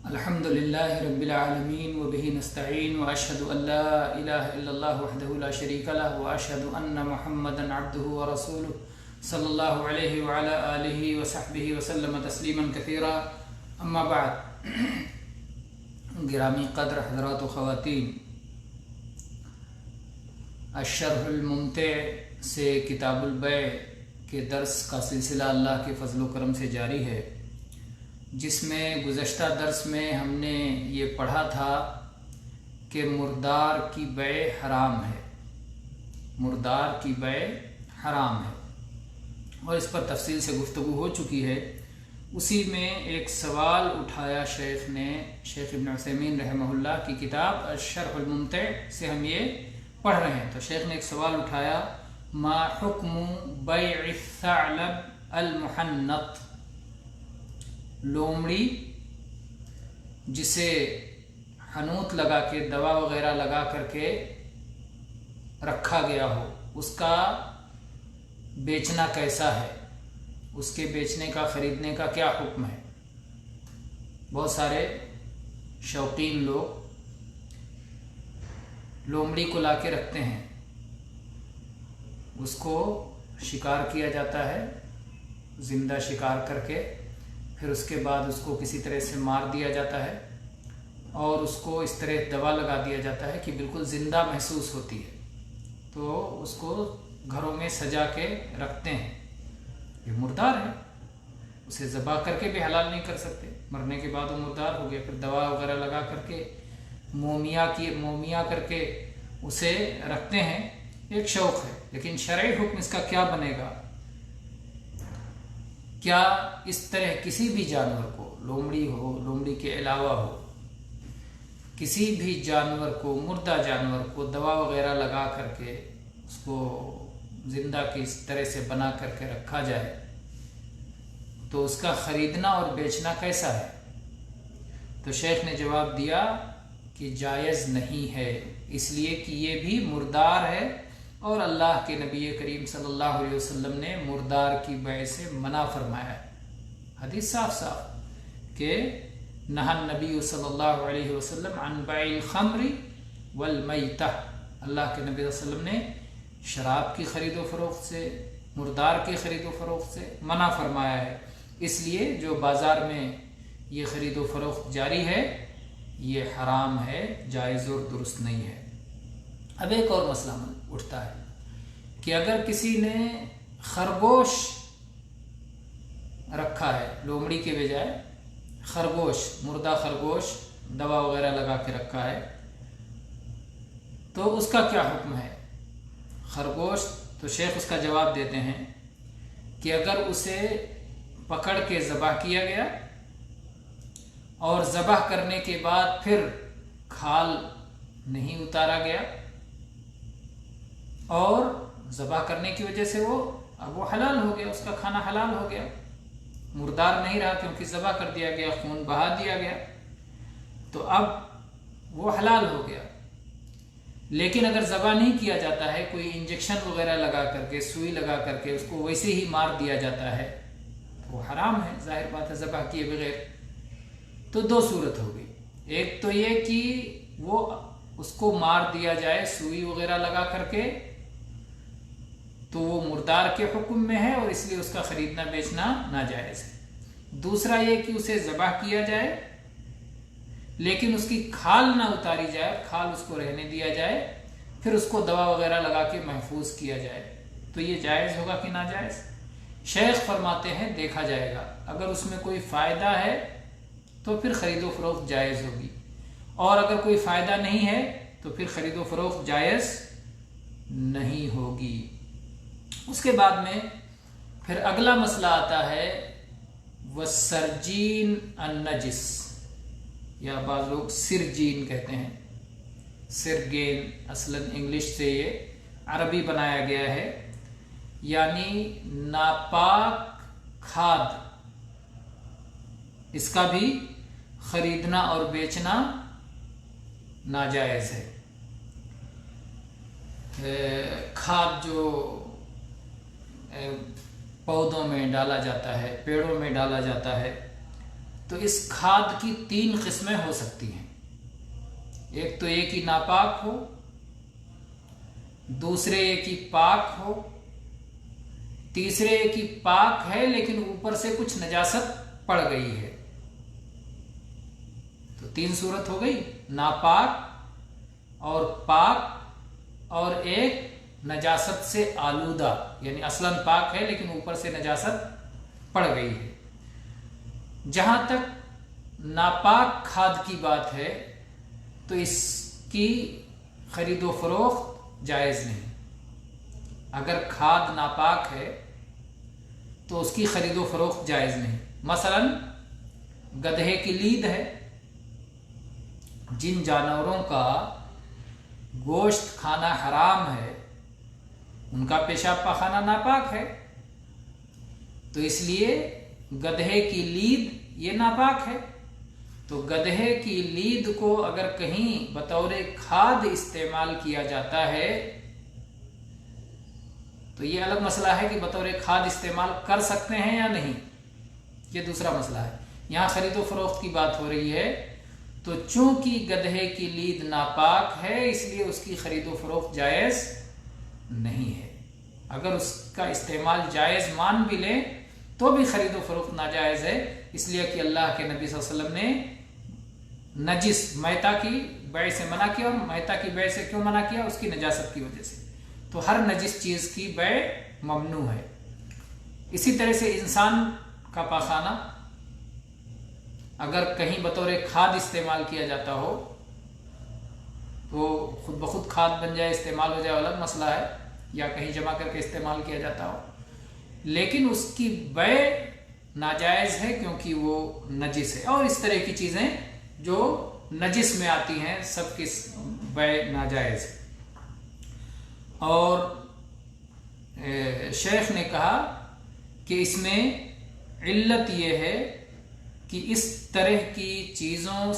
الحمدللہ رب العالمین وبہ نستعین واشہد ان لا الہ الا اللہ وحدہ لا شریک لہ واشہد ان محمدا عبدہ ورسولہ صلی اللہ علیہ وعلی آلہ وصحبہ وسلم تسلیما کثیرا اما بعد. گرامی قدر حضرات و خواتین، الشرح الممتع سے کتاب البیع کے درس کا سلسلہ اللہ کے فضل و کرم سے جاری ہے، جس میں گزشتہ درس میں ہم نے یہ پڑھا تھا کہ مردار کی بیع حرام ہے، مردار کی بیع حرام ہے، اور اس پر تفصیل سے گفتگو ہو چکی ہے. اسی میں ایک سوال اٹھایا شیخ نے، شیخ ابن عثیمین رحمہ اللہ کی کتاب الشرح الممتع سے ہم یہ پڑھ رہے ہیں. تو شیخ نے ایک سوال اٹھایا، ما حکم بیع الثعلب المحنط، لومڑی جسے حنوط لگا کے دوا وغیرہ لگا کر کے رکھا گیا ہو، اس کا بیچنا کیسا ہے، اس کے بیچنے کا خریدنے کا کیا حکم ہے. بہت سارے شوقین لوگ لومڑی کو لا کے رکھتے ہیں، اس کو شکار کیا جاتا ہے زندہ شکار کر کے، پھر اس کے بعد اس کو کسی طرح سے مار دیا جاتا ہے اور اس کو اس طرح دوا لگا دیا جاتا ہے کہ بالکل زندہ محسوس ہوتی ہے، تو اس کو گھروں میں سجا کے رکھتے ہیں. یہ مردار ہے، اسے ذبح کر کے بھی حلال نہیں کر سکتے، مرنے کے بعد وہ مردار ہو گیا. پھر دوا وغیرہ لگا کر کے مومیا کر کے اسے رکھتے ہیں. ایک شوق ہے، لیکن شرعی حکم اس کا کیا بنے گا؟ کیا اس طرح کسی بھی جانور کو، لومڑی ہو، لومڑی کے علاوہ ہو، کسی بھی جانور کو، مردہ جانور کو دوا وغیرہ لگا کر کے اس کو زندہ کی اس طرح سے بنا کر کے رکھا جائے تو اس کا خریدنا اور بیچنا کیسا ہے؟ تو شیخ نے جواب دیا کہ جائز نہیں ہے، اس لیے کہ یہ بھی مردار ہے اور اللہ کے نبی کریم صلی اللہ علیہ وسلم نے مردار کی بیع سے منع فرمایا ہے. حدیث صاف صاف کہ نہى النبی صلی اللہ علیہ وسلم عن بیع الخمر والمیتہ، اللہ کے نبی صلی اللہ علیہ وسلم نے شراب کی خرید و فروخت سے، مردار کی خرید و فروخت سے منع فرمایا ہے. اس لیے جو بازار میں یہ خرید و فروخت جاری ہے یہ حرام ہے، جائز اور درست نہیں ہے. اب ایک اور مسئلہ اٹھتا ہے کہ اگر کسی نے خرگوش رکھا ہے، لومڑی کے بجائے خرگوش، مردہ خرگوش دوا وغیرہ لگا کے رکھا ہے، تو اس کا کیا حکم ہے؟ خرگوش تو شیخ اس کا جواب دیتے ہیں کہ اگر اسے پکڑ کے ذبح کیا گیا اور ذبح کرنے کے بعد پھر کھال نہیں اتارا گیا اور ذبح کرنے کی وجہ سے اب وہ حلال ہو گیا، اس کا کھانا حلال ہو گیا، مردار نہیں رہا کیونکہ ذبح کر دیا گیا، خون بہا دیا گیا، تو اب وہ حلال ہو گیا. لیکن اگر ذبح نہیں کیا جاتا ہے، کوئی انجیکشن وغیرہ لگا کر کے، سوئی لگا کر کے اس کو ویسے ہی مار دیا جاتا ہے تو وہ حرام ہے، ظاہر بات ہے، ذبح کیے بغیر. تو دو صورت ہوگی، ایک تو یہ کہ وہ اس کو مار دیا جائے سوئی وغیرہ لگا کر کے، تو وہ مردار کے حکم میں ہے اور اس لیے اس کا خریدنا بیچنا ناجائز ہے. دوسرا یہ کہ اسے ذبح کیا جائے لیکن اس کی کھال نہ اتاری جائے، کھال اس کو رہنے دیا جائے، پھر اس کو دوا وغیرہ لگا کے محفوظ کیا جائے، تو یہ جائز ہوگا کہ ناجائز؟ شیخ فرماتے ہیں دیکھا جائے گا، اگر اس میں کوئی فائدہ ہے تو پھر خرید و فروخت جائز ہوگی، اور اگر کوئی فائدہ نہیں ہے تو پھر خرید و فروخت جائز نہیں ہوگی. اس کے بعد میں پھر اگلا مسئلہ آتا ہے والسرجین النجس، یا بعض لوگ سرجین کہتے ہیں، سرگین اصلاً انگلش سے یہ عربی بنایا گیا ہے، یعنی ناپاک کھاد، اس کا بھی خریدنا اور بیچنا ناجائز ہے. کھاد جو پودوں میں ڈالا جاتا ہے، پیڑوں میں ڈالا جاتا ہے، तो इस खाद की 3 किस्में हो सकती हैं। एक तो ये कि नापाक हो, दूसरे ये कि पाक हो, तीसरे ये कि पाक है लेकिन ऊपर से कुछ नजासत पड़ गई है। तो 3 सूरत हो गई, नापाक और पाक और एक नजासत से आलूदा, यानी असलन पाक है लेकिन ऊपर से नजासत पड़ गई है। जहां तक नापाक खाद की बात है तो इसकी खरीदो फरोख्त जायज़ नहीं। अगर खाद नापाक है तो उसकी खरीदो फरोख्त जायज़ नहीं। मसलन गधे की लीद है, जिन जानवरों का गोश्त खाना हराम है उनका पेशाब पाखाना नापाक है, तो इसलिए गधे की लीद ये नापाक है। तो गधे की लीद को अगर कहीं बतौर खाद इस्तेमाल किया जाता है तो ये अलग मसला है कि बतौर खाद इस्तेमाल कर सकते हैं या नहीं, ये दूसरा मसला है। यहाँ खरीदो फरोख्त की बात हो रही है, तो चूंकि गधे की लीद नापाक है इसलिए उसकी खरीदो फरोख्त जायज़ नहीं है। अगर उसका इस्तेमाल जायज़ मान भी लें तो भी खरीदो फरोख्त नाजायज़ है, इसलिए कि अल्लाह के नबी सल्लल्लाहु अलैहि वसल्लम ने नजिस मैता की बै से मना किया। और मैता की बै से क्यों मना किया? उसकी नजासत की वजह से। तो हर नजिस चीज़ की बै ममनू है। इसी तरह से इंसान का पाखाना अगर कहीं बतौर खाद इस्तेमाल किया जाता हो तो खुद ब खुद खाद बन जाए, इस्तेमाल हो जाए, अलग मसला है, या कहीं जमा करके इस्तेमाल किया जाता हो, लेकिन उसकी बै नाजायज़ है क्योंकि वो नजिस है। और इस तरह की चीज़ें जो नजिस में आती हैं सबकी बै नाजायज़ है। और शेख ने कहा कि इसमें इल्लत ये है कि इस तरह की चीज़ों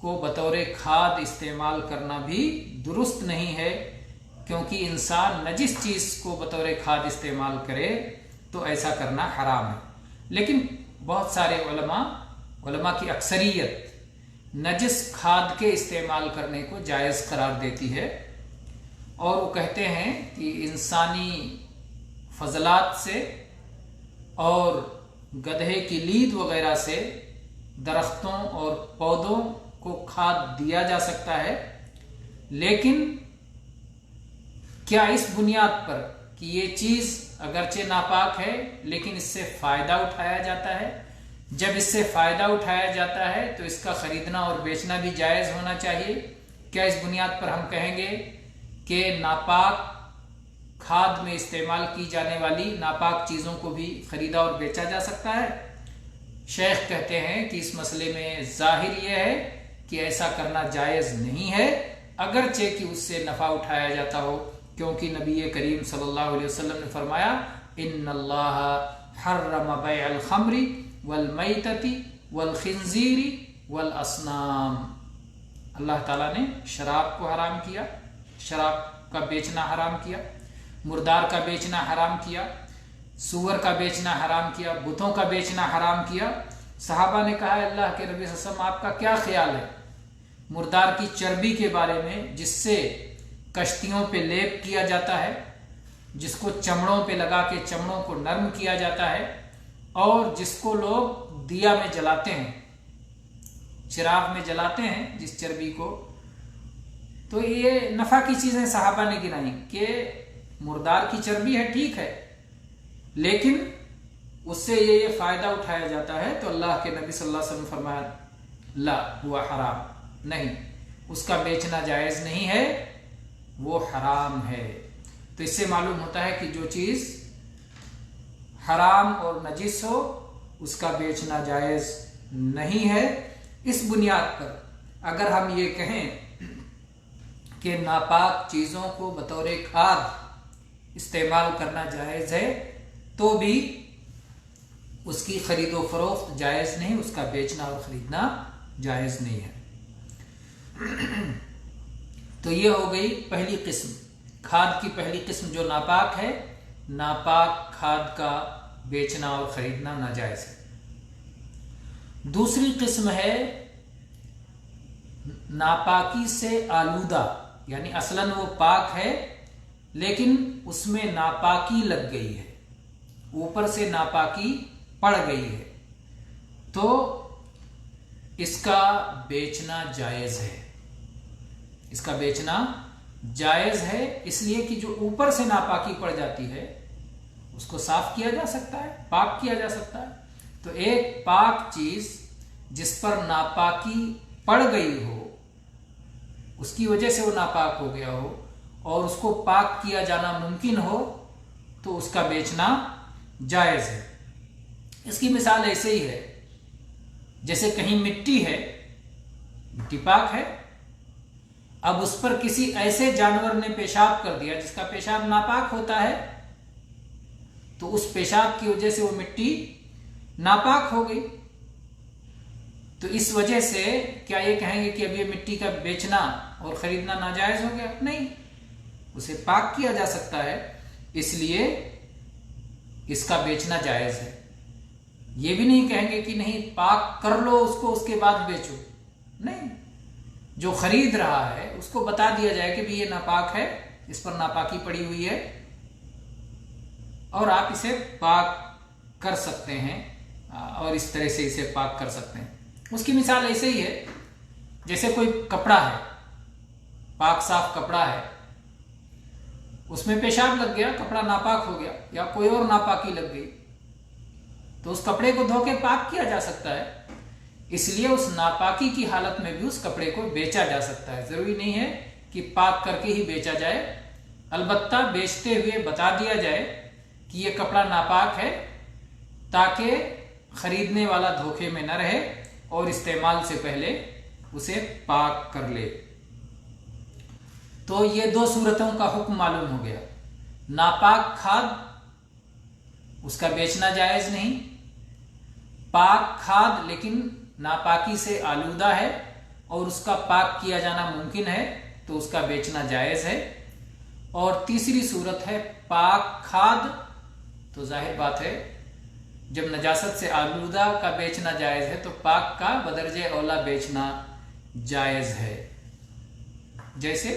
को बतौर खाद इस्तेमाल करना भी दुरुस्त नहीं है, क्योंकि इंसान नजिस चीज़ को बतौर खाद इस्तेमाल करे तो ऐसा करना हराम है। लेकिन बहुत सारे उलमा की अक्सरियत नजिस खाद के इस्तेमाल करने को जायज़ करार देती है, और वो कहते हैं कि इंसानी फजलात से और गधे की लीद वगैरह से दरख्तों और पौधों को खाद दिया जा सकता है, लेकिन क्या इस बुनियाद पर कि ये चीज़ अगरचे नापाक है लेकिन इससे फ़ायदा उठाया जाता है, जब इससे फ़ायदा उठाया जाता है तो इसका ख़रीदना और बेचना भी जायज़ होना चाहिए। क्या इस बुनियाद पर हम कहेंगे कि नापाक खाद में इस्तेमाल की जाने वाली नापाक चीज़ों को भी ख़रीदा और बेचा जा सकता है? शेख कहते हैं कि इस मसले में ज़ाहिर यह है कि ऐसा करना जायज़ नहीं है, अगरचे कि उससे नफ़ा उठाया जाता हो, क्योंकि नबी करीम सल्लल्लाहु अलैहि वसल्लम ने फरमाया इन्नल्लाह हर्रम बैअल खम्री वल मैतती वल खिंजीरी वल असनाम। अल्लाह ताला ने शराब को हराम किया, शराब का बेचना हराम किया, मुर्दार का बेचना हराम किया, सूअर का बेचना हराम किया, बुतों का बेचना हराम किया। सहाबा ने कहा अल्लाह के नबी सल्लल्लाहु अलैहि वसल्लम आपका क्या ख्याल है मुर्दार की चर्बी के बारे में, जिससे कश्तियों पे लेप किया जाता है, जिसको चमड़ों पे लगा के चमड़ों को नरम किया जाता है, और जिसको लोग दिया में जलाते हैं, चिराग में जलाते हैं जिस चर्बी को। तो ये नफ़ा की चीज़ें सहाबा ने गिनाई कि मुर्दार की चर्बी है, ठीक है, लेकिन उससे ये फ़ायदा उठाया जाता है। तो अल्लाह के नबी सल्लल्लाहु अलैहि वसल्लम फरमाया ला हुआ हराम, नहीं, उसका बेचना जायज़ नहीं है, वो हराम है। तो इससे मालूम होता है कि जो चीज़ हराम और नजिस हो उसका बेचना जायज़ नहीं है। इस बुनियाद पर अगर हम ये कहें कि नापाक चीज़ों को बतौर खाद इस्तेमाल करना जायज़ है तो भी उसकी खरीदो फरोख्त जायज़ नहीं, उसका बेचना और ख़रीदना जायज़ नहीं है। तो ये हो गई पहली किस्म, खाद की पहली किस्म जो नापाक है, नापाक खाद का बेचना और ख़रीदना नाजायज़ है। दूसरी किस्म है नापाकी से आलूदा, यानी असलन वो पाक है लेकिन उसमें नापाकी लग गई है, ऊपर से नापाकी पड़ गई है, तो इसका बेचना जायज है। इसका बेचना जायज है इसलिए कि जो ऊपर से नापाकी पड़ जाती है उसको साफ किया जा सकता है, पाक किया जा सकता है। तो एक पाक चीज जिस पर नापाकी पड़ गई हो, उसकी वजह से वो नापाक हो गया हो और उसको पाक किया जाना मुमकिन हो, तो उसका बेचना जायज है। इसकी मिसाल ऐसे ही है, जैसे कहीं मिट्टी है, मिट्टी पाक है, अब उस पर किसी ऐसे जानवर ने पेशाब कर दिया जिसका पेशाब नापाक होता है, तो उस पेशाब की वजह से वो मिट्टी नापाक हो गई। तो इस वजह से क्या ये कहेंगे कि अब ये मिट्टी का बेचना और खरीदना नाजायज हो गया? नहीं, उसे पाक किया जा सकता है, इसलिए इसका बेचना जायज है। ये भी नहीं कहेंगे कि नहीं पाक कर लो उसको उसके बाद बेचो, नहीं, जो खरीद रहा है उसको बता दिया जाए कि भी ये नापाक है, इस पर नापाकी पड़ी हुई है और आप इसे पाक कर सकते हैं और इस तरह से इसे पाक कर सकते हैं। उसकी मिसाल ऐसे ही है, जैसे कोई कपड़ा है, पाक साफ कपड़ा है, उसमें पेशाब लग गया, कपड़ा नापाक हो गया या कोई और नापाकी लग गई, तो उस कपड़े को धो के पाक किया जा सकता है। इसलिए उस नापाकी की हालत में भी उस कपड़े को बेचा जा सकता है। जरूरी नहीं है कि पाक करके ही बेचा जाए, अलबत्ता बेचते हुए बता दिया जाए कि ये कपड़ा नापाक है, ताकि खरीदने वाला धोखे में न रहे और इस्तेमाल से पहले उसे पाक कर ले। तो ये दो सूरतों का हुक्म मालूम हो गया। नापाक खाद, उसका बेचना जायज नहीं। पाक खाद लेकिन नापाकी से आलूदा है और उसका पाक किया जाना मुमकिन है, तो उसका बेचना जायज है। और तीसरी सूरत है पाक खाद, तो जाहिर बात है जब नजासत से आलूदा का बेचना जायज है तो पाक का बदरजे औला बेचना जायज है। जैसे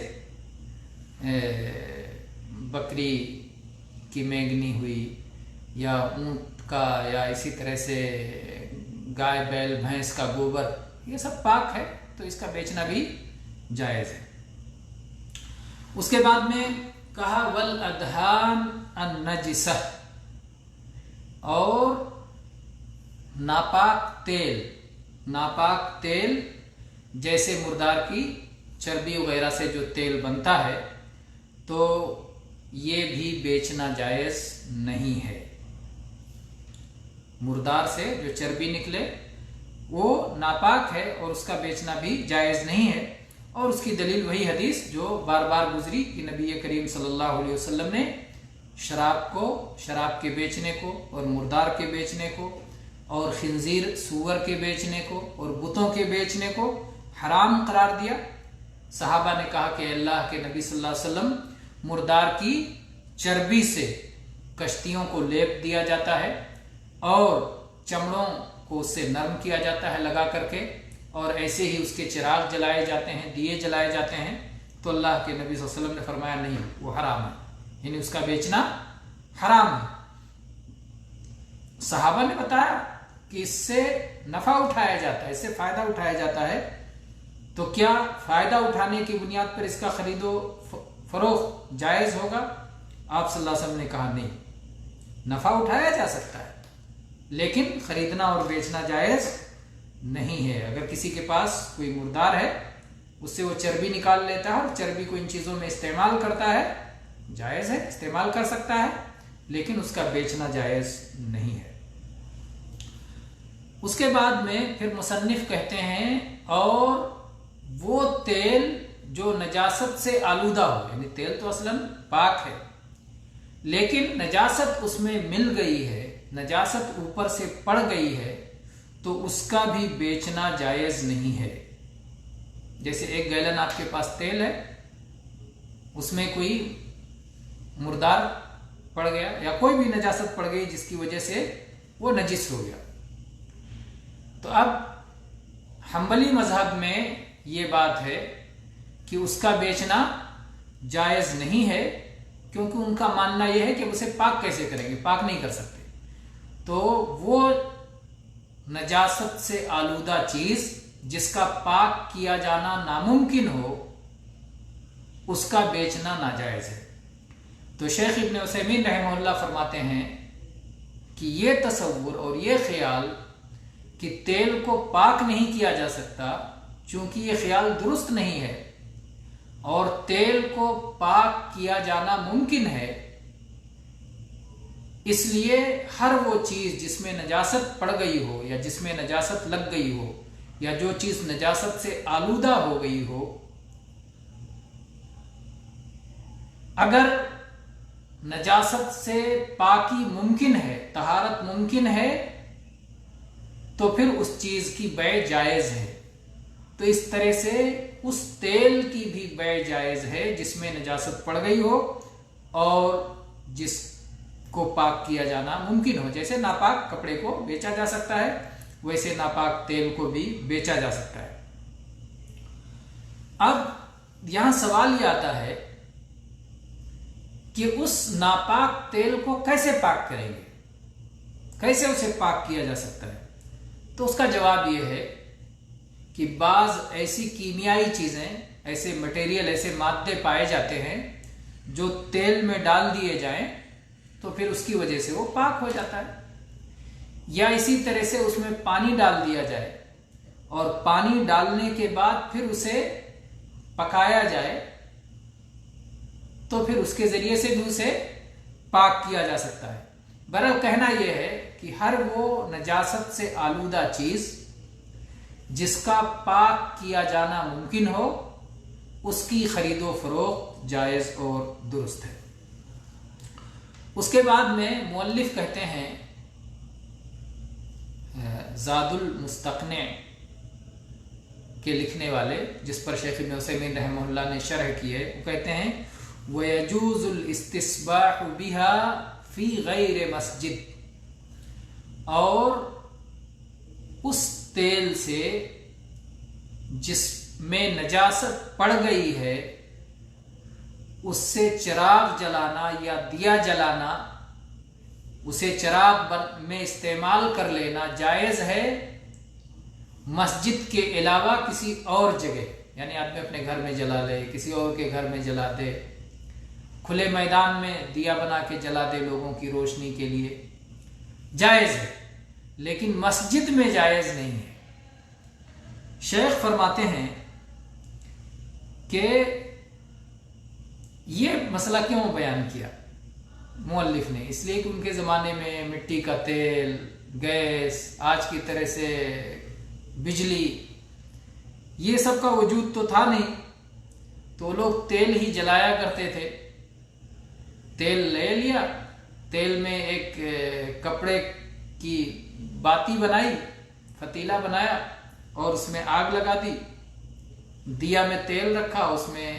बकरी की मेंगनी हुई या ऊंट का या इसी तरह से गाय बैल भैंस का गोबर, ये सब पाक है, तो इसका बेचना भी जायज है। उसके बाद में कहा वल अदहान अन्नजिसा, और नापाक तेल, नापाक तेल जैसे मुर्दार की चर्बी वगैरह से जो तेल बनता है, तो ये भी बेचना जायज नहीं है। मुर्दार से जो चर्बी निकले वो नापाक है और उसका बेचना भी जायज नहीं है। और उसकी दलील वही हदीस जो बार बार गुजरी कि नबी करीम सल्लल्लाहु अलैहि वसल्लम ने शराब के बेचने को और मुर्दार के बेचने को और खिंजीर सूअर के बेचने को और बुतों के बेचने को हराम करार दिया। सहाबा ने कहा कि अल्लाह के नबी सल्लल्लाहु अलैहि वसल्लम, मुर्दार की चर्बी से कश्तियों को लेप दिया जाता है और चमड़ों को उससे नरम किया जाता है लगा करके, और ऐसे ही उसके चिराग जलाए जाते हैं, दिए जलाए जाते हैं। तो अल्लाह के नबी सल्लल्लाहु अलैहि वसल्लम ने फरमाया नहीं, वो हराम है, यानी उसका बेचना हराम है। सहाबा ने बताया कि इससे नफा उठाया जाता है, इससे फायदा उठाया जाता है, तो क्या फायदा उठाने की बुनियाद पर इसका खरीदो फरोख्त जायज होगा? आप सल्लल्लाहु अलैहि वसल्लम ने कहा नहीं, नफा उठाया जा सकता है लेकिन खरीदना और बेचना जायज नहीं है। अगर किसी के पास कोई मुर्दार है, उससे वो चर्बी निकाल लेता है और चर्बी को इन चीजों में इस्तेमाल करता है, जायज है, इस्तेमाल कर सकता है, लेकिन उसका बेचना जायज नहीं है। उसके बाद में फिर मुसन्निफ कहते हैं और वो तेल जो नजासत से आलूदा हो, यानी तेल तो असलन पाक है लेकिन नजासत उसमें मिल गई है, नजासत ऊपर से पड़ गई है, तो उसका भी बेचना जायज नहीं है। जैसे एक गैलन आपके पास तेल है, उसमें कोई मुर्दार पड़ गया या कोई भी नजासत पड़ गई जिसकी वजह से वो नजिस हो गया, तो تو اب حنبلی مذہب میں یہ بات ہے کہ اس کا بیچنا جائز نہیں ہے، کیونکہ ان کا ماننا یہ ہے کہ اسے پاک کیسے کریں گے، پاک نہیں کر سکتے۔ تو وہ نجاست سے آلودہ چیز جس کا پاک کیا جانا ناممکن ہو، اس کا بیچنا ناجائز ہے۔ تو شیخ ابن عثیمین رحمہ اللہ فرماتے ہیں کہ یہ تصور اور یہ خیال کہ تیل کو پاک نہیں کیا جا سکتا، چونکہ یہ خیال درست نہیں ہے، اور تیل کو پاک کیا جانا ممکن ہے، اس لیے ہر وہ چیز جس میں نجاست پڑ گئی ہو یا جس میں نجاست لگ گئی ہو یا جو چیز نجاست سے آلودہ ہو گئی ہو، اگر نجاست سے پاکی ممکن ہے، طہارت ممکن ہے، تو پھر اس چیز کی بیع جائز ہے۔ تو اس طرح سے اس تیل کی بھی بیع جائز ہے جس میں نجاست پڑ گئی ہو اور جس کو پاک کیا جانا ممکن ہو۔ جیسے ناپاک کپڑے کو بیچا جا سکتا ہے، ویسے ناپاک تیل کو بھی بیچا جا سکتا ہے۔ اب یہاں سوال یہ آتا ہے کہ اس ناپاک تیل کو کیسے پاک کریں گے، کیسے اسے پاک کیا جا سکتا ہے؟ تو اس کا جواب یہ ہے کہ بعض ایسی کیمیائی چیزیں، ایسے مٹیریل، ایسے مادے پائے جاتے ہیں جو تیل میں ڈال دیے جائیں تو پھر اس کی وجہ سے وہ پاک ہو جاتا ہے، یا اسی طرح سے اس میں پانی ڈال دیا جائے اور پانی ڈالنے کے بعد پھر اسے پکایا جائے تو پھر اس کے ذریعے سے بھی اسے پاک کیا جا سکتا ہے۔ بہرحال کہنا یہ ہے کہ ہر وہ نجاست سے آلودہ چیز جس کا پاک کیا جانا ممکن ہو، اس کی خرید و فروخت جائز اور درست ہے۔ اس کے بعد میں مؤلف کہتے ہیں، زاد المستقنع کے لکھنے والے، جس پر شیخ ابن عثیمین رحمہ اللہ نے شرح کی ہے، وہ کہتے ہیں وَيَجُوزُ الْإِسْتِصْبَاحُ بِهَا فِي غَيْرِ مَسْجِد، اور اس تیل سے جس میں نجاست پڑ گئی ہے اس سے چراغ جلانا یا دیا جلانا، اسے چراغ میں استعمال کر لینا جائز ہے، مسجد کے علاوہ کسی اور جگہ، یعنی آدمی اپنے گھر میں جلا لے، کسی اور کے گھر میں جلا دے، کھلے میدان میں دیا بنا کے جلا دے لوگوں کی روشنی کے لیے، جائز ہے، لیکن مسجد میں جائز نہیں ہے۔ شیخ فرماتے ہیں کہ یہ مسئلہ کیوں بیان کیا مؤلف نے؟ اس لیے کہ ان کے زمانے میں مٹی کا تیل، گیس، آج کی طرح سے بجلی، یہ سب کا وجود تو تھا نہیں، تو لوگ تیل ہی جلایا کرتے تھے۔ تیل لے لیا، تیل میں ایک کپڑے کی باتی بنائی، فتیلہ بنایا اور اس میں آگ لگا دی، دیا میں تیل رکھا، اس میں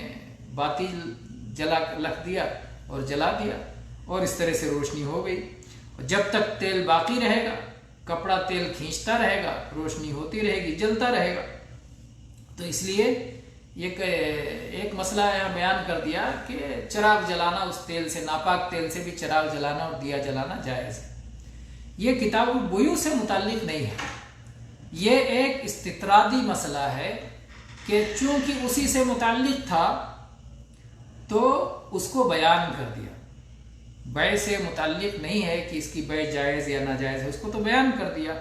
باتی لکھ دیا اور جلا دیا، اور اس طرح سے روشنی ہو گئی۔ جب تک تیل باقی رہے گا، کپڑا تیل کھینچتا رہے گا، روشنی ہوتی رہے گی، جلتا رہے گا۔ تو اس لیے ایک مسئلہ یہاں بیان کر دیا کہ چراغ جلانا، اس تیل سے، ناپاک تیل سے بھی چراغ جلانا اور دیا جلانا جائز ہے۔ یہ کتاب البیوع سے متعلق نہیں ہے، یہ ایک استطرادی مسئلہ ہے کہ چونکہ اسی سے متعلق تھا تو اس کو بیان کر دیا۔ بیع سے متعلق نہیں ہے کہ اس کی بیع جائز یا ناجائز ہے، اس کو تو بیان کر دیا۔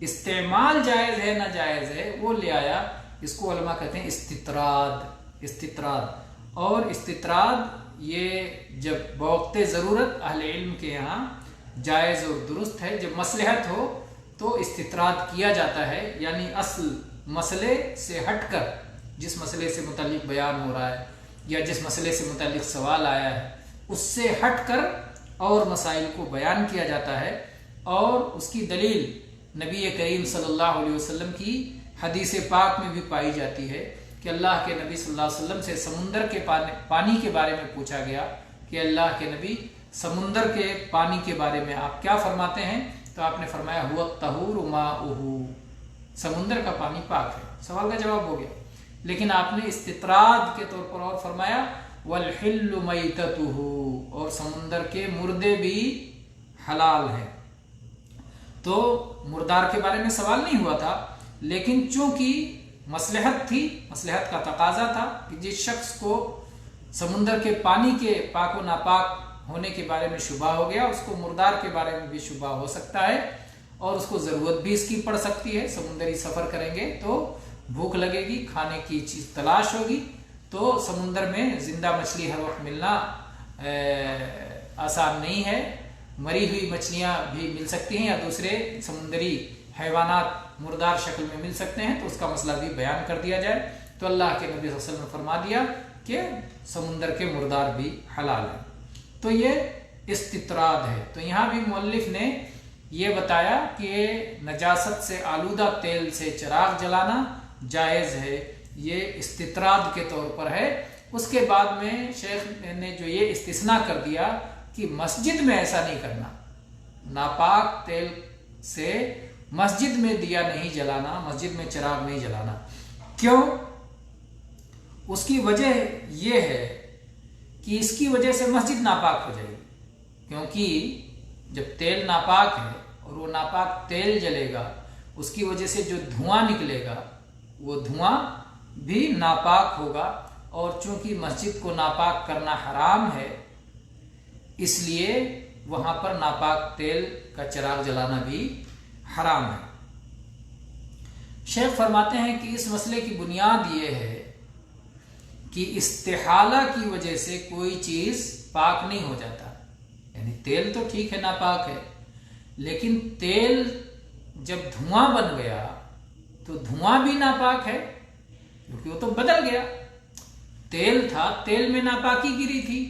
استعمال جائز ہے ناجائز ہے وہ لے آیا، اس کو علماء کہتے ہیں استطراد۔ اور استطراد یہ جب بوقت ضرورت اہل علم کے یہاں جائز اور درست ہے، جب مصلحت ہو تو استطراد کیا جاتا ہے، یعنی اصل مسئلے سے ہٹ کر، جس مسئلے سے متعلق بیان ہو رہا ہے یا جس مسئلے سے متعلق سوال آیا ہے، اس سے ہٹ کر اور مسائل کو بیان کیا جاتا ہے، اور اس کی دلیل نبی کریم صلی اللہ علیہ وسلم کی حدیث پاک میں بھی پائی جاتی ہے کہ اللہ کے نبی صلی اللہ علیہ وسلم سے سمندر کے پانی کے بارے میں پوچھا گیا کہ اللہ کے نبی سمندر کے پانی کے بارے میں آپ کیا فرماتے ہیں؟ تو آپ نے فرمایا هو الطہور ماؤہ، समुंदर का पानी पाक है। सवाल का जवाब हो गया। लेकिन आपने इस्तितराद के तौर पर और फरमाया वल हिल्लु मैततुहु, और समुंदर के मुर्दे भी हलाल है। तो मुर्दार के बारे में सवाल नहीं हुआ था, लेकिन चूंकि मसलहत थी, मसलहत का तकाजा था कि जिस शख्स को समुंदर के पानी के पाक व नापाक होने के बारे में शुबा हो गया, उसको मुर्दार के बारे में भी शुबा हो सकता है, और उसको ज़रूरत भी इसकी पड़ सकती है। समुंदरी सफ़र करेंगे तो भूख लगेगी, खाने की चीज़ तलाश होगी, तो समुंदर में ज़िंदा मछली हर वक्त मिलना आसान नहीं है। मरी हुई मछलियाँ भी मिल सकती हैं या दूसरे समुंदरी हैवानात मुर्दार शक्ल में मिल सकते हैं, तो उसका मसला भी बयान कर दिया जाए। तो अल्लाह के नबी सल्लल्लाहु अलैहि वसल्लम ने फरमा दिया कि समुंदर के मुर्दार भी हलाल है। तो ये इस्तितराद है। तो यहाँ भी मुअल्लिफ ने ये बताया कि नजासत से आलूदा तेल से चिराग जलाना जायज़ है, ये इस्तितराद के तौर पर है। उसके बाद में शेख ने जो ये इस्तिस्ना कर दिया कि मस्जिद में ऐसा नहीं करना, नापाक तेल से मस्जिद में दिया नहीं जलाना, मस्जिद में चिराग नहीं जलाना। क्यों? उसकी वजह यह है कि इसकी वजह से मस्जिद नापाक हो जाएगी, क्योंकि जब तेल नापाक है और वो नापाक तेल जलेगा, उसकी वजह से जो धुआं निकलेगा वो धुआं भी नापाक होगा, और चूंकि मस्जिद को नापाक करना हराम है, इसलिए वहां पर नापाक तेल का चिराग जलाना भी हराम है। शेख फरमाते हैं कि इस मसले की बुनियाद ये है कि इस्तिहाला की वजह से कोई चीज पाक नहीं हो जाता। यानी तेल तो ठीक है नापाक है, लेकिन तेल जब धुआं बन गया तो धुआं भी नापाक है, क्योंकि वो तो बदल गया। तेल था, तेल में नापाकी गिरी थी,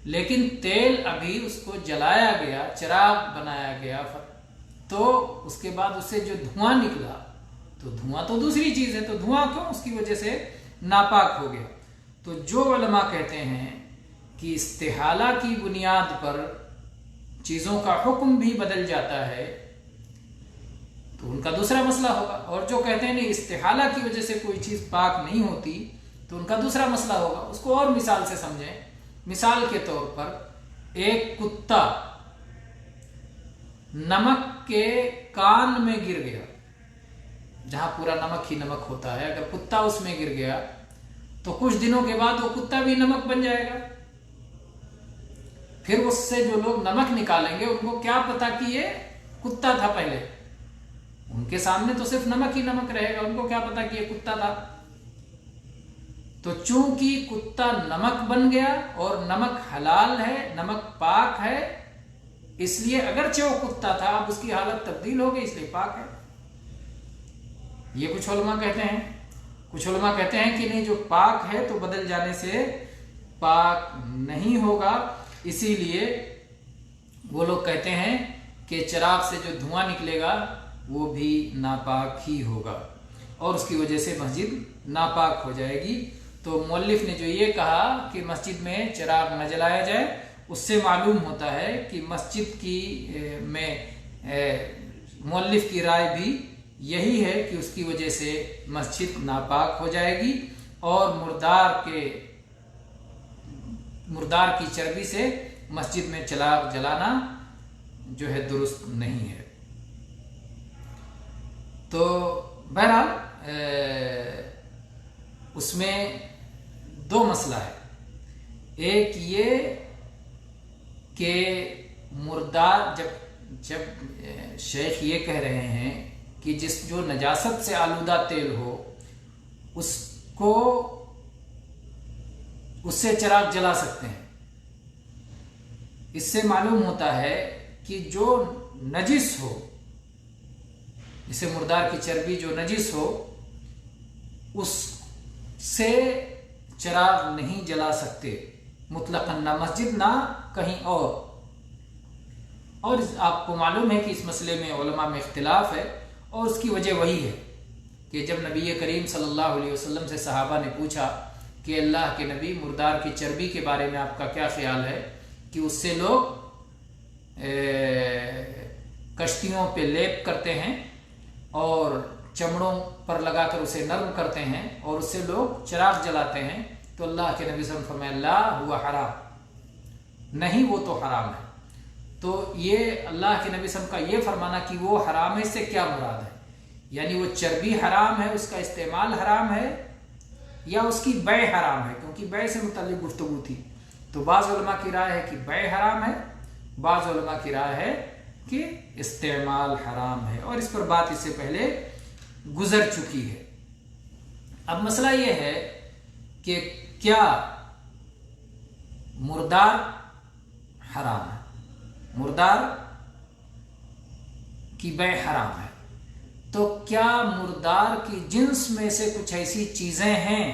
लेकिन तेल अभी उसको जलाया गया, चिराग बनाया गया, तो उसके बाद उससे जो धुआं निकला, तो धुआं तो दूसरी चीज है, तो धुआं क्यों? उसकी वजह से नापाक हो गया। तो जो उलमा कहते हैं कि इस्तिहाला की बुनियाद पर चीजों का हुक्म भी बदल जाता है, तो उनका दूसरा मसला होगा। और जो कहते हैं नहीं इस्तिहाला की वजह से कोई चीज पाक नहीं होती, तो उनका दूसरा मसला होगा। उसको और मिसाल से समझें। मिसाल के तौर पर एक कुत्ता नमक के कान में गिर गया, जहां पूरा नमक ही नमक होता है, अगर कुत्ता उसमें गिर गया तो कुछ दिनों के बाद वो कुत्ता भी नमक बन जाएगा। फिर उससे जो लोग नमक निकालेंगे उनको क्या पता कि ये कुत्ता था पहले, उनके सामने तो सिर्फ नमक ही नमक रहेगा, उनको क्या पता कि ये कुत्ता था। तो चूंकि कुत्ता नमक बन गया और नमक हलाल है, नमक पाक है, इसलिए अगरचे वो कुत्ता था, अब उसकी हालत तब्दील हो गई, इसलिए पाक है। ये कुछ उलमा कहते हैं। कुछ उलमा कहते हैं कि नहीं, जो पाक है तो बदल जाने से पाक नहीं होगा, इसीलिए वो लोग कहते हैं कि चिराग से जो धुआं निकलेगा वो भी नापाक ही होगा, और उसकी वजह से मस्जिद नापाक हो जाएगी। तो मुअल्लिफ ने जो ये कहा कि मस्जिद में चिराग न जलाया जाए, उससे मालूम होता है कि मस्जिद की मुअल्लिफ की राय भी यही है कि उसकी वजह से मस्जिद नापाक हो जाएगी, और मुर्दार की चर्बी से मस्जिद में चिराग जलाना जो है दुरुस्त नहीं है। तो बहरहाल उसमें दो मसला है। एक ये कि मुर्दार जब शेख ये कह रहे हैं कि जो नजासत से आलूदा तेल हो उससे चिराग जला सकते हैं, इससे मालूम होता है कि जो नजिस हो, जिसे मुर्दार की चर्बी जो नजिस हो, उससे चिराग नहीं जला सकते मुतलकन, ना मस्जिद ना कहीं और आपको मालूम है कि इस मसले में उलमा में इख्तिलाफ है, और उसकी वजह वही है कि जब नबी करीम सल्लल्लाहु अलैहि वसल्लम से सहाबा ने पूछा कि अल्लाह के नबी, मुर्दार की चर्बी के बारे में आपका क्या ख्याल है कि उससे लोग कश्तियों पे लेप करते हैं और चमड़ों पर लगाकर उसे नर्म करते हैं और उससे लोग चिराग जलाते हैं, तो अल्लाह के नबी सल्लल्लाहु अलैहि वसल्लम फरमाया ला हुआ हराम, नहीं वो तो हराम है। तो ये अल्लाह के नबी सल्लल्लाहु अलैहि वसल्लम का ये फरमाना कि वो हराम है, इससे क्या मुराद है? यानी वो चर्बी हराम है, उसका इस्तेमाल हराम है, या उसकी बै हराम है? क्योंकि बै से मुताल्लिक गुफ्तगू थी। तो बाज़ उलमा की राय है कि बै हराम है, बाज़ उलमा की राय है कि इस्तेमाल हराम है, और इस पर बात इससे पहले गुजर चुकी है। अब मसला ये है कि क्या मुर्दार हराम है, मुर्दार की बै हराम है, तो क्या मुर्दार की जिन्स में से कुछ ऐसी चीजें हैं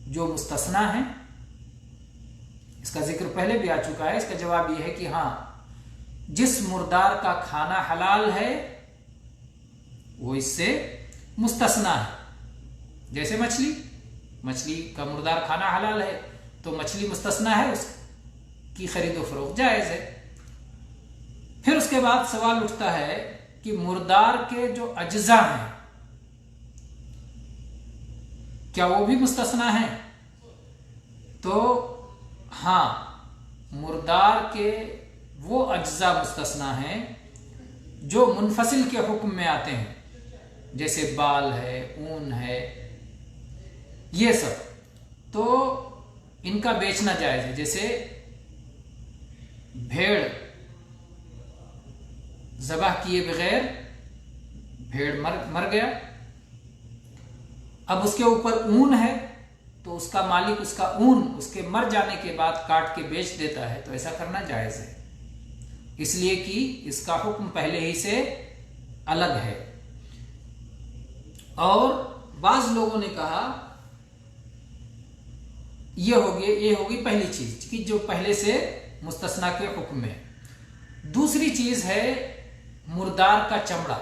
जो मुस्तस्ना हैं? इसका जिक्र पहले भी आ चुका है। इसका जवाब यह है कि हाँ, जिस मुर्दार का खाना हलाल है वो इससे मुस्तस्ना है। जैसे मछली, मछली का मुर्दार खाना हलाल है तो मछली मुस्तस्ना है, उसकी खरीदो फरोख्त जायज है। फिर उसके बाद सवाल उठता है कि मुर्दार के जो अज्जा हैं क्या वो भी मुस्तस्ना हैं? तो हाँ, मुर्दार के वो अज्जा मुस्तस्ना हैं जो मुनफसिल के हुक्म में आते हैं, जैसे बाल है, ऊन है, ये सब, तो इनका बेचना जायज है। जैसे भेड़ ज़बाह किए बगैर भेड़ मर गया, अब उसके ऊपर ऊन है, तो उसका मालिक उसका ऊन उसके मर जाने के बाद काट के बेच देता है, तो ऐसा करना जायज है, इसलिए कि इसका हुक्म पहले ही से अलग है। और बाज लोगों ने कहा ये होगी पहली चीज कि जो पहले से मुस्तस्ना के हुक्म में। दूसरी चीज है मुर्दार का चमड़ा।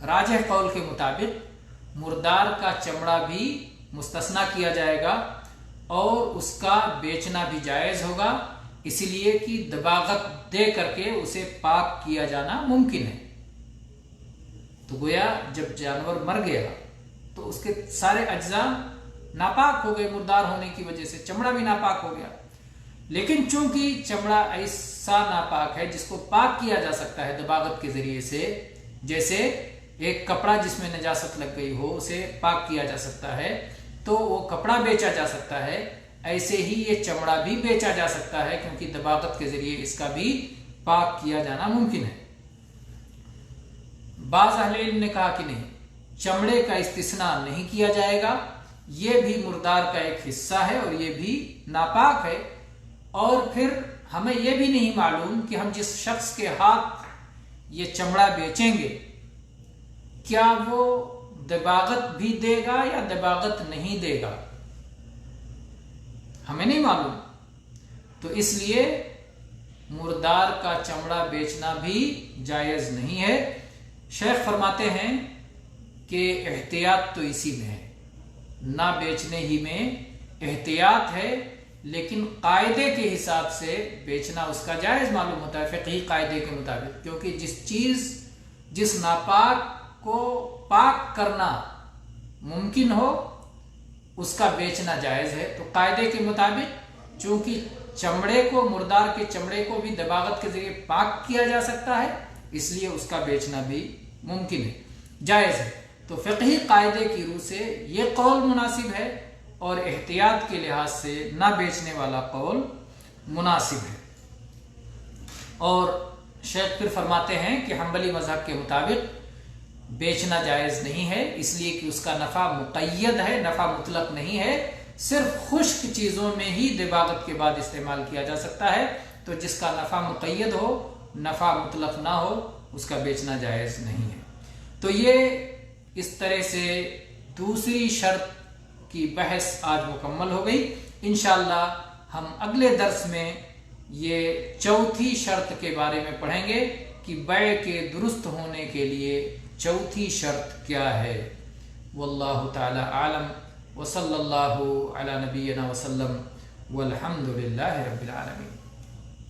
राजिह कौल के मुताबिक मुर्दार का चमड़ा भी मुस्तस्ना किया जाएगा और उसका बेचना भी जायज होगा, इसलिए कि दबागत दे करके उसे पाक किया जाना मुमकिन है। तो गोया जब जानवर मर गया तो उसके सारे अज्जा नापाक हो गए मुर्दार होने की वजह से, चमड़ा भी नापाक हो गया। लेकिन चूंकि चमड़ा ऐसा नापाक है जिसको पाक किया जा सकता है दबागत के जरिए से, जैसे एक कपड़ा जिसमें नजासत लग गई हो उसे पाक किया जा सकता है, तो वो कपड़ा बेचा जा सकता है, ऐसे ही ये चमड़ा भी बेचा जा सकता है, क्योंकि दबागत के जरिए इसका भी पाक किया जाना मुमकिन है। बाज़ अहले इल्म ने कहा कि नहीं, चमड़े का इस्तिस्ना नहीं किया जाएगा, ये भी मुर्दार का एक हिस्सा है और ये भी नापाक है। और फिर हमें यह भी नहीं मालूम कि हम जिस शख्स के हाथ ये चमड़ा बेचेंगे क्या वो दबागत भी देगा या दबागत नहीं देगा, हमें नहीं मालूम। तो इसलिए मुर्दार का चमड़ा बेचना भी जायज नहीं है। शेख फरमाते हैं कि एहतियात तो इसी में है, ना बेचने ही में एहतियात है, लेकिन कायदे के हिसाब से बेचना उसका जायज मालूम होता है फिक़ही कायदे के मुताबिक, क्योंकि जिस नापाक को पाक करना मुमकिन हो उसका बेचना जायज है। तो कायदे के मुताबिक चूंकि चमड़े को, मुर्दार के चमड़े को भी दबागत के जरिए पाक किया जा सकता है, इसलिए उसका बेचना भी मुमकिन है, जायज है। तो फिक़ही कायदे की रूह से ये कौल मुनासिब है और एहतियात के लिहाज से ना बेचने वाला कौल मुनासिब है। और शेख फिर फरमाते हैं कि हम्बली मजहब के मुताबिक बेचना जायज नहीं है, इसलिए कि उसका नफा मुक़य्यद है, नफा मुतलक नहीं है, सिर्फ खुश्क चीजों में ही दबागत के बाद इस्तेमाल किया जा सकता है। तो जिसका नफा मुक़य्यद हो, नफा मुतलक ना हो, उसका बेचना जायज नहीं है। तो ये इस तरह से दूसरी शर्त की बहस आज मुकम्मल हो गई। इंशाअल्लाह हम अगले दर्स में ये चौथी शर्त के बारे में पढ़ेंगे कि बै के दुरुस्त होने के लिए चौथी शर्त क्या है। वल्लाहु ताला आलम व सल्लल्लाहु अला नबियना व सल्लम वल्हम्दुलिल्लाहि रब्बिल आलमीन।